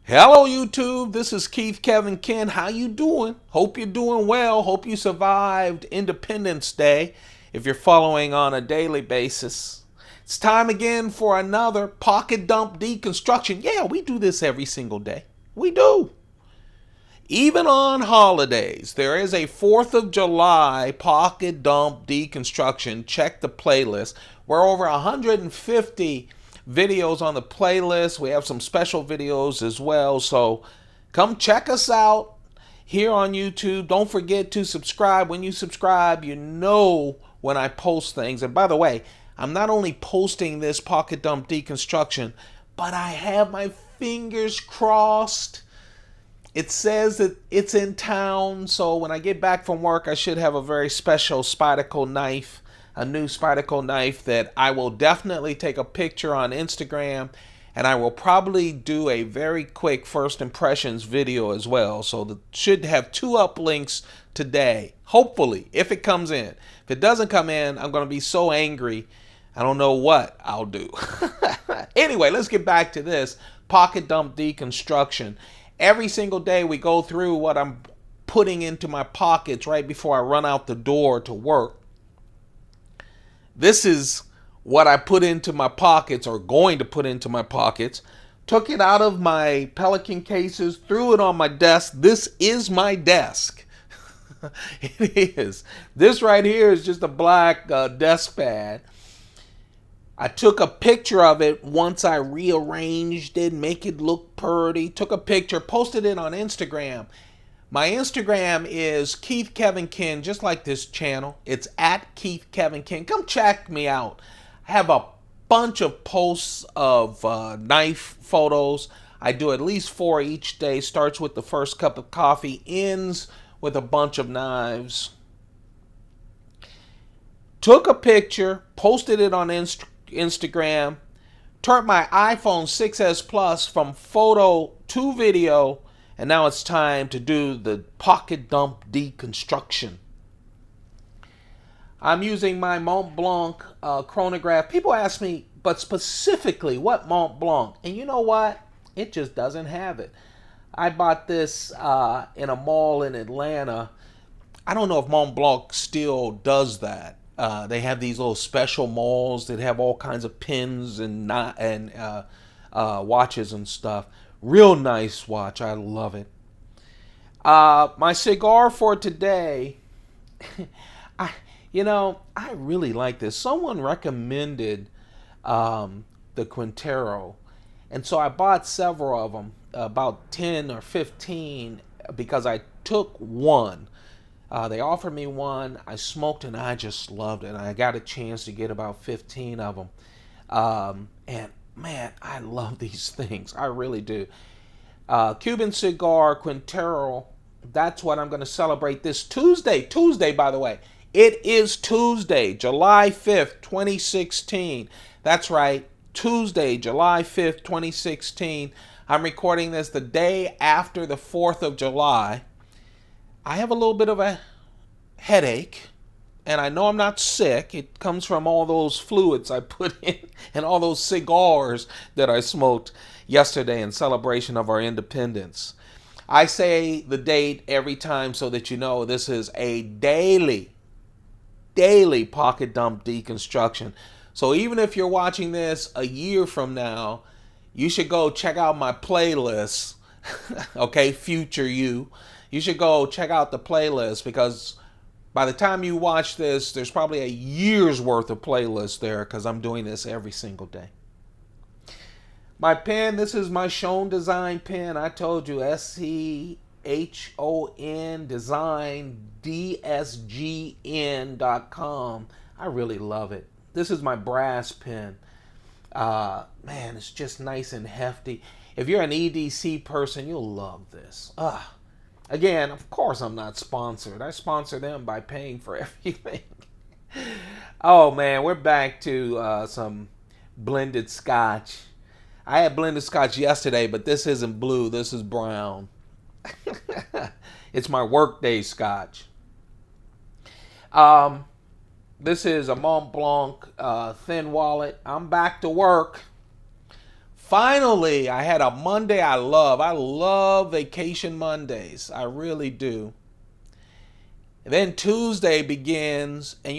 Hello YouTube, this is Keith Kevin Ken. How you doing? Hope you're doing well. Hope you survived Independence Day if you're following on a daily basis. It's time again for another pocket dump deconstruction. Yeah, we do this every single day. We do. Even on holidays, there is a 4th of July pocket dump deconstruction. Check the playlist. We're over 150 videos on the playlist. We have some special videos as well. So come check us out here on YouTube. Don't forget to subscribe. When you subscribe, you know when I post things. And by the way, I'm not only posting this pocket dump deconstruction, but I have my fingers crossed. It says that it's in town, so when I get back from work, I should have a very special Spyderco knife, a new Spyderco knife that I will definitely take a picture on Instagram, and I will probably do a very quick first impressions video as well. So that should have 2 uplinks today, hopefully, if it comes in. If it doesn't come in, I'm going to be so angry, I don't know what I'll do. Anyway, let's get back to this pocket dump deconstruction. Every single day we go through what I'm putting into my pockets right before I run out the door to work. This is what I put into my pockets, or going to put into my pockets. Took it out of my Pelican cases, threw it on my desk. This is my desk. It is. This right here is just a black desk pad. I took a picture of it once I rearranged it, make it look pretty. Took a picture, posted it on Instagram. My Instagram is Keith Kevin Ken, just like this channel. It's at Keith Kevin Ken. Come check me out. I have a bunch of posts of knife photos. I do at least 4 each day. Starts with the first cup of coffee, ends with a bunch of knives. Took a picture, posted it on Instagram, turned my iPhone 6s Plus from photo to video, and now it's time to do the pocket dump deconstruction. I'm using my Montblanc chronograph. People ask me, but specifically, what Montblanc? And you know what? It just doesn't have it. I bought this in a mall in Atlanta. I don't know if Montblanc still does that. They have these little special malls that have all kinds of pins and watches and stuff. Real nice watch. I love it. My cigar for today, I really like this. Someone recommended the Quintero, and so I bought several of them, about 10 or 15, because I took one. They offered me one. I smoked and I just loved it. I got a chance to get about 15 of them. And man, I love these things. I really do. Cuban cigar, Quintero. That's what I'm going to celebrate this Tuesday. Tuesday, by the way. It is Tuesday, July 5th, 2016. That's right. Tuesday, July 5th, 2016. I'm recording this the day after the 4th of July. I have a little bit of a headache, and I know I'm not sick. It comes from all those fluids I put in and all those cigars that I smoked yesterday in celebration of our independence. I say the date every time so that you know this is a daily pocket dump deconstruction. So even if you're watching this a year from now, you should go check out my playlist. Okay, future you. You should go check out the playlist, because by the time you watch this, there's probably a year's worth of playlists there, because I'm doing this every single day. My pen, this is my Schoen Design pen. I told you, SCHON Design, DSGN.com. I really love it. This is my brass pen. Man, it's just nice and hefty. If you're an EDC person, you'll love this. Again, of course I'm not sponsored. I sponsor them by paying for everything. Oh man, we're back to some blended scotch. I had blended scotch yesterday, but this isn't blue. This is brown. It's my workday scotch. This is a Montblanc thin wallet. I'm back to work. Finally, I had a Monday I love. I love vacation Mondays. I really do. And then Tuesday begins, and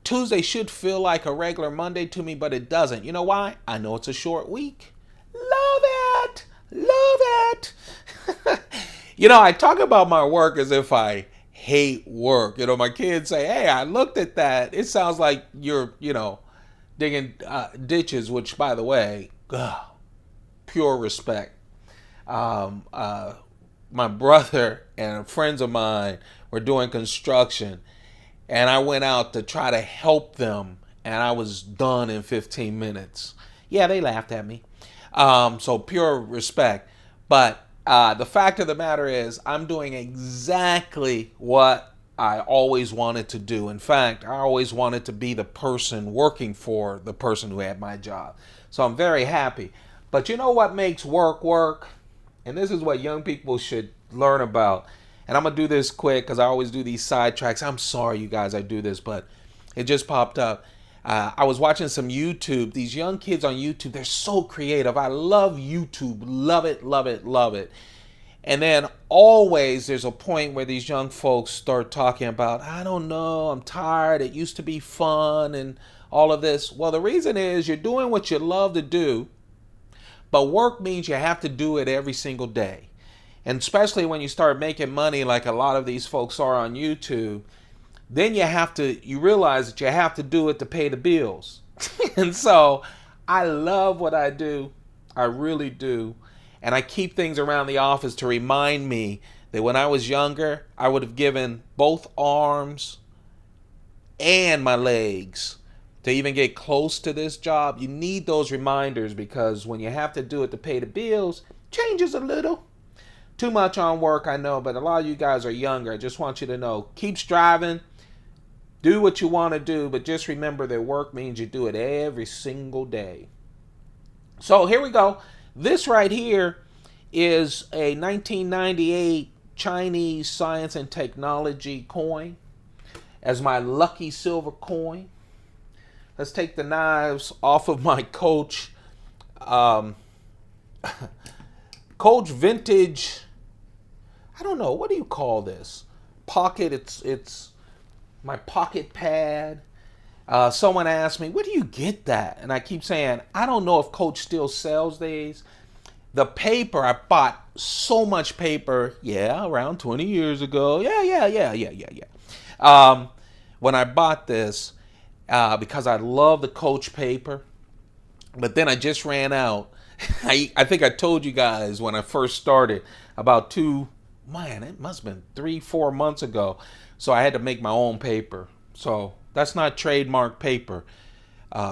Tuesday should feel like a regular Monday to me, but it doesn't. You know why? I know it's a short week. Love it. Love it. I talk about my work as if I hate work. My kids say, hey, I looked at that. It sounds like you're, digging ditches, which, by the way, pure respect. My brother and friends of mine were doing construction, and I went out to try to help them, and I was done in 15 minutes. Yeah, they laughed at me. So pure respect. But the fact of the matter is, I'm doing exactly what I always wanted to do. In fact, I always wanted to be the person working for the person who had my job. So I'm very happy. But you know what makes work work? And this is what young people should learn about. And I'm going to do this quick because I always do these sidetracks. I'm sorry, you guys, I do this, but it just popped up. I was watching some YouTube. These young kids on YouTube, they're so creative. I love YouTube. Love it, love it, love it. And then always there's a point where these young folks start talking about, I don't know, I'm tired. It used to be fun and all of this. Well, the reason is you're doing what you love to do, but work means you have to do it every single day. And especially when you start making money like a lot of these folks are on YouTube, then you realize that you have to do it to pay the bills. And so I love what I do. I really do. And I keep things around the office to remind me that when I was younger, I would have given both arms and my legs to even get close to this job. You need those reminders because when you have to do it to pay the bills, changes a little. Too much on work, I know, but a lot of you guys are younger. I just want you to know, keep striving. Do what you want to do, but just remember that work means you do it every single day. So here we go. This right here is a 1998 Chinese science and technology coin as my lucky silver coin. Let's take the knives off of my Coach Coach vintage. I don't know, what do you call this? Pocket. It's my pocket pad. Someone asked me, where do you get that? And I keep saying, I don't know if Coach still sells these. The paper, I bought so much paper, around 20 years ago. When I bought this, because I love the Coach paper, but then I just ran out. I think I told you guys when I first started about it must have been 3-4 months ago. So I had to make my own paper. So that's not trademark paper.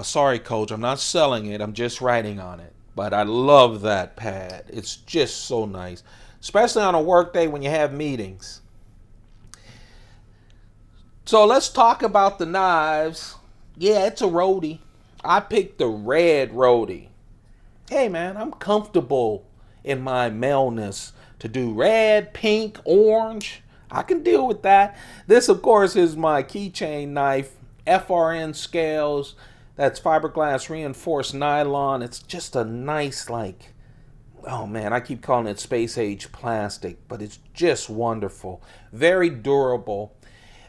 Sorry, Coach, I'm not selling it. I'm just writing on it. But I love that pad. It's just so nice, especially on a work day when you have meetings. So let's talk about the knives. Yeah, it's a Roadie. I picked the red Roadie. Hey, man, I'm comfortable in my maleness to do red, pink, orange. I can deal with that. This, of course, is my keychain knife, FRN scales. That's fiberglass reinforced nylon. It's just a nice, oh man, I keep calling it space age plastic, but it's just wonderful. Very durable.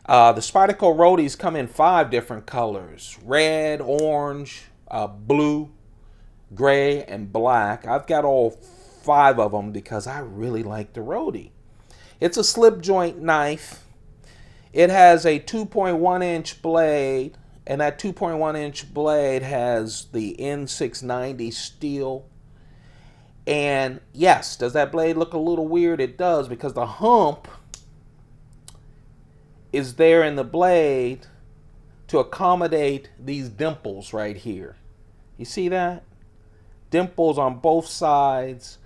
The Spyderco Roadies come in 5 different colors: red, orange, blue, gray, and black. I've got all 5 of them because I really like the Roadie. It's a slip joint knife. It has a 2.1 inch blade, and that 2.1 inch blade has the N690 steel. And yes, does that blade look a little weird? It does, because the hump is there in the blade to accommodate these dimples right here. You see that? Dimples on both sides.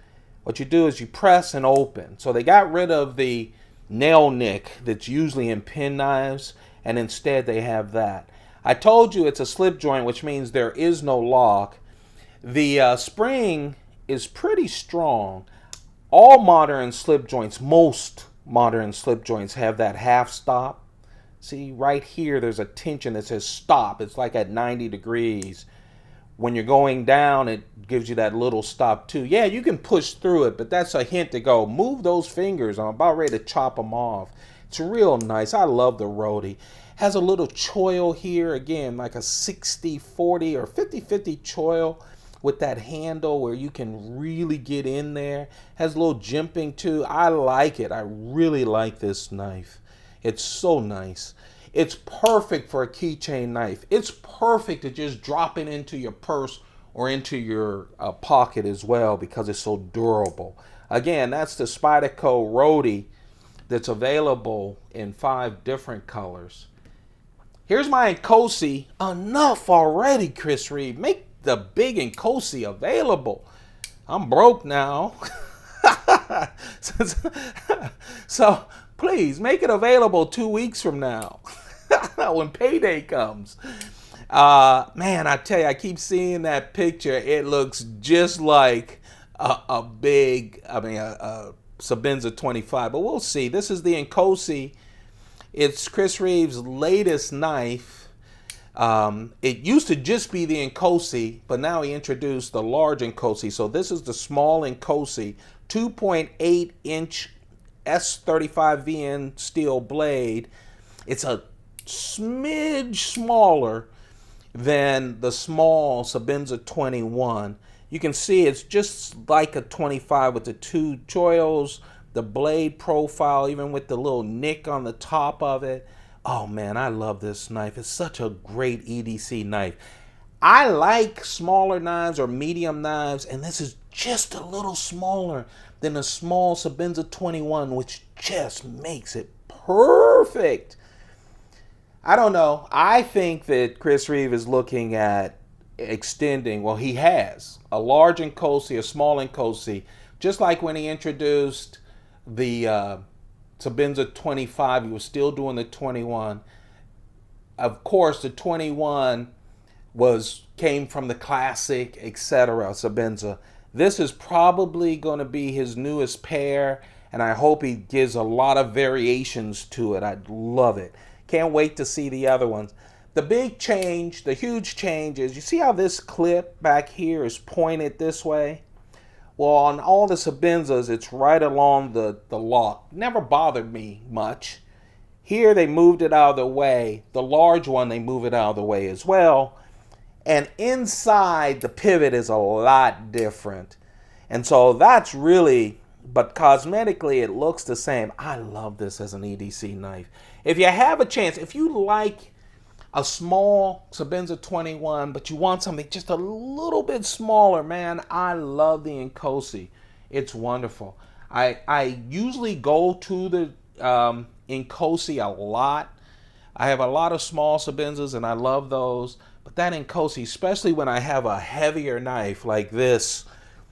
What you do is you press and open. So they got rid of the nail nick that's usually in pen knives, and instead they have that. I told you it's a slip joint, which means there is no lock. The spring is pretty strong. All modern slip joints, most modern slip joints, have that half stop. See, right here there's a tension that says stop. It's like at 90 degrees. when you're going down, it gives you that little stop too. Yeah, you can push through it, but that's a hint to go, move those fingers. I'm about ready to chop them off. It's real nice. I love the Roadie. Has a little choil here, again, like a 60-40 or 50-50 choil with that handle where you can really get in there. Has a little jimping too. I like it. I really like this knife. It's so nice. It's perfect for a keychain knife. It's perfect to just drop it into your purse or into your pocket as well because it's so durable. Again, that's the Spyderco Roadie that's available in 5 different colors. Here's my Inkosi. Enough already, Chris Reeve. Make the big Inkosi available. I'm broke now. So please make it available 2 weeks from now when payday comes. Man, I tell you, I keep seeing that picture. It looks just like a Sebenza 25, but we'll see. This is the Inkosi. It's Chris Reeve's latest knife. It used to just be the Inkosi, but now he introduced the large Inkosi. So this is the small Inkosi, 2.8 inch S35VN steel blade. It's a smidge smaller than the small Sebenza 21. You can see it's just like a 25 with the 2 choils, the blade profile, even with the little nick on the top of it. Oh man, I love this knife. It's such a great EDC knife. I like smaller knives or medium knives, and this is just a little smaller than a small Sebenza 21, which just makes it perfect. I don't know. I think that Chris Reeve is looking at extending, well, he has a large Inkosi, a small Inkosi, just like when he introduced the Sebenza 25, he was still doing the 21. Of course, the 21 came from the classic, etc. Sebenza. This is probably going to be his newest pair, and I hope he gives a lot of variations to it. I'd love it. Can't wait to see the other ones. The big change, the huge change is, you see how this clip back here is pointed this way? Well, on all the Sebenzas, it's right along the lock. Never bothered me much. Here they moved it out of the way. The large one, they move it out of the way as well. And inside, the pivot is a lot different. And so that's really, but cosmetically, it looks the same. I love this as an EDC knife. If you have a chance, if you like a small Sebenza 21, but you want something just a little bit smaller, man, I love the Inkosi. It's wonderful. I usually go to the Inkosi a lot. I have a lot of small Sebenzas, and I love those. But that Inkosi, especially when I have a heavier knife like this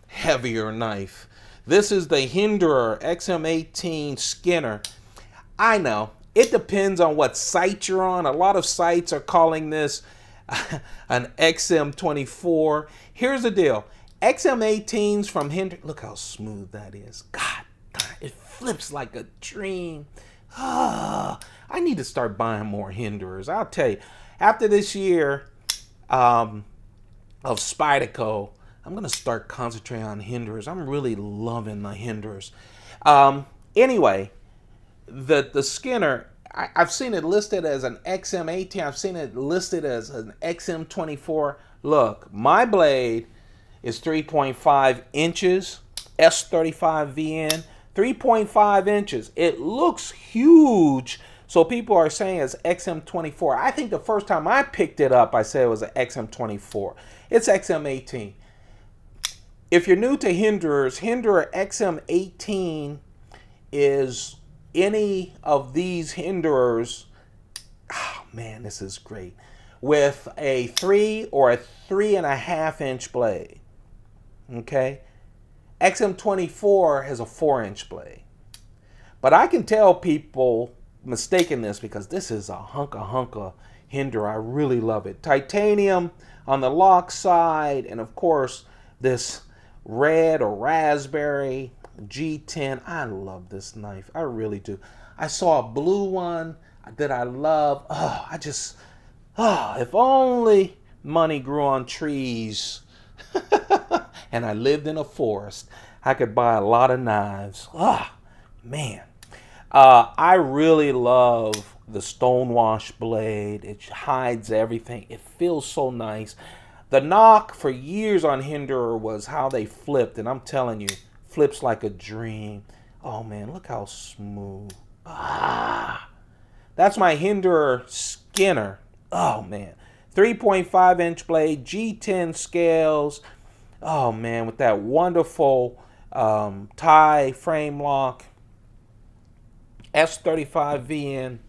heavier knife. This is the Hinderer Xm 18 Skinner. I know. It depends on what site you're on. A lot of sites are calling this an XM24. Here's the deal. XM18s from Hinderer. Look how smooth that is. God, it flips like a dream. I need to start buying more Hinderers. I'll tell you. After this year of Spyderco, I'm going to start concentrating on Hinderers. I'm really loving the Hinderers. Anyway. The Skinner, I've seen it listed as an XM18. I've seen it listed as an XM24. Look, my blade is 3.5 inches, S35VN, 3.5 inches. It looks huge, so people are saying it's XM24. I think the first time I picked it up, I said it was an XM24. It's XM18. If you're new to Hinderers, Hinderer XM18 is any of these Hinderers. Oh man, this is great, with a 3 or a 3.5 inch blade. Okay, XM24 has a 4-inch blade, but I can tell people mistaking this because this is a hunka Hinderer. I really love it. Titanium on the lock side, and of course this red or raspberry G10. I love this knife. I really do. I saw a blue one that I love. If only money grew on trees and I lived in a forest, I could buy a lot of knives. Ah, man. I really love the stonewash blade. It hides everything. It feels so nice. The knock for years on Hinderer was how they flipped, and I'm telling you, flips like a dream. Oh man, look how smooth. Ah, that's my Hinderer Skinner. Oh man, 3.5-inch blade, G10 scales. Oh man, with that wonderful tie frame lock, S35VN.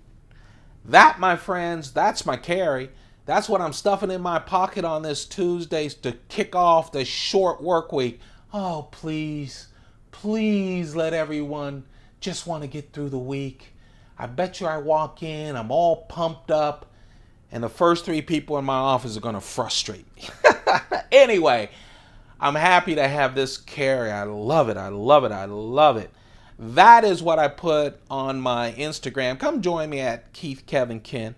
That, my friends, that's my carry. That's what I'm stuffing in my pocket on this Tuesday to kick off the short work week. Oh, please, please let everyone just want to get through the week. I bet you I walk in, I'm all pumped up, and the first 3 people in my office are going to frustrate me. Anyway, I'm happy to have this carry. I love it. I love it. I love it. That is what I put on my Instagram. Come join me at Keith Kevin Ken.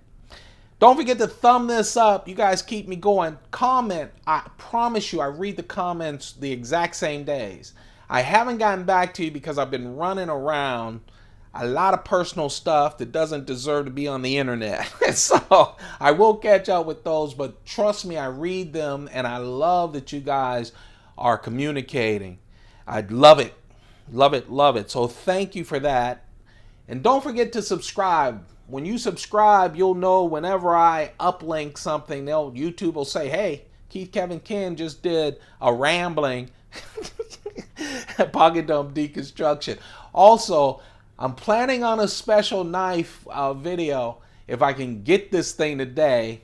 Don't forget to thumb this up. You guys keep me going. Comment. I promise you I read the comments the exact same days. I haven't gotten back to you because I've been running around a lot of personal stuff that doesn't deserve to be on the internet. So I will catch up with those, but trust me, I read them and I love that you guys are communicating. I love it. Love it, love it. So thank you for that. And don't forget to subscribe. When you subscribe, you'll know whenever I uplink something, YouTube will say, hey, Keith Kevin Ken just did a rambling pocket dump deconstruction. Also, I'm planning on a special knife video if I can get this thing today.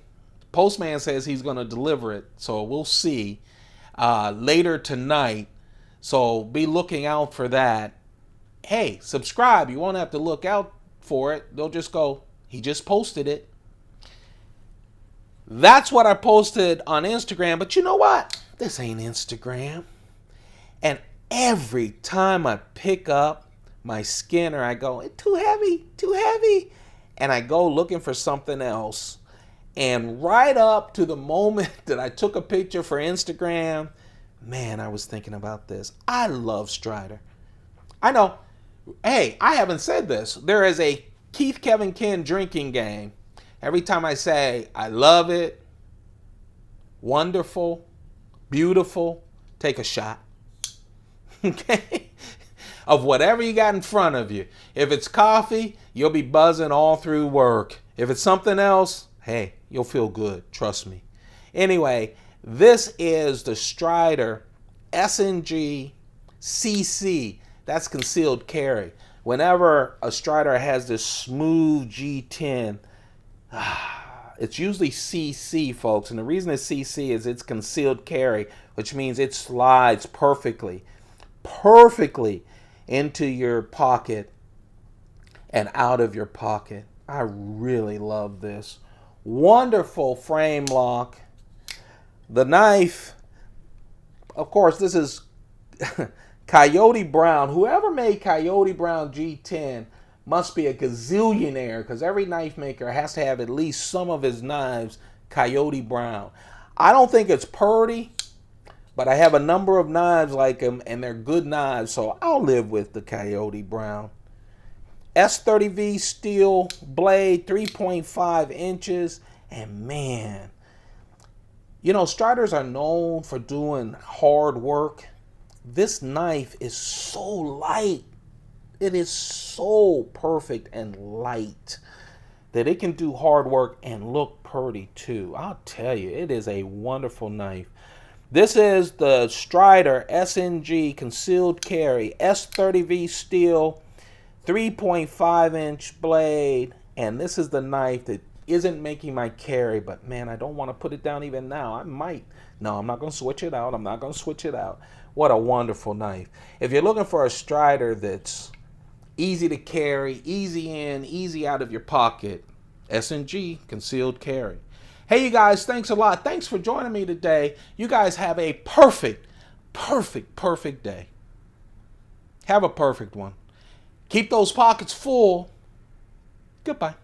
Postman says he's going to deliver it, so we'll see later tonight. So be looking out for that. Hey, subscribe. You won't have to look out for it. They'll just go, he just posted it. That's what I posted on Instagram. But you know what? This ain't Instagram. And every time I pick up my Skinner, I go, it's too heavy, too heavy. And I go looking for something else. And right up to the moment that I took a picture for Instagram, man, I was thinking about this. I love Strider. I know. Hey, I haven't said this. There is a Keith Kevin Ken drinking game. Every time I say, I love it, wonderful, beautiful, take a shot. Okay? Of whatever you got in front of you. If it's coffee, you'll be buzzing all through work. If it's something else, hey, you'll feel good. Trust me. Anyway, this is the Strider SNG CC. That's concealed carry. Whenever a Strider has this smooth G10, it's usually CC, folks. And the reason it's CC is it's concealed carry, which means it slides perfectly into your pocket and out of your pocket. I really love this. Wonderful frame lock. The knife, of course, this is Coyote Brown. Whoever made Coyote Brown G10 must be a gazillionaire, because every knife maker has to have at least some of his knives Coyote Brown. I don't think it's Purdy, but I have a number of knives like him, and they're good knives, so I'll live with the Coyote Brown. S30V steel blade, 3.5 inches, and man, you know, Striders are known for doing hard work. This knife is so light. It is so perfect and light that it can do hard work and look pretty too. I'll tell you, it is a wonderful knife. This is the Strider SNG concealed carry, S30V steel, 3.5-inch blade, and this is the knife that isn't making my carry, but man, I don't want to put it down even now. I might. No, I'm not going to switch it out. I'm not going to switch it out. What a wonderful knife. If you're looking for a Strider that's easy to carry, easy in, easy out of your pocket, SNG concealed carry. Hey, you guys, thanks a lot. Thanks for joining me today. You guys have a perfect day. Have a perfect one. Keep those pockets full. Goodbye.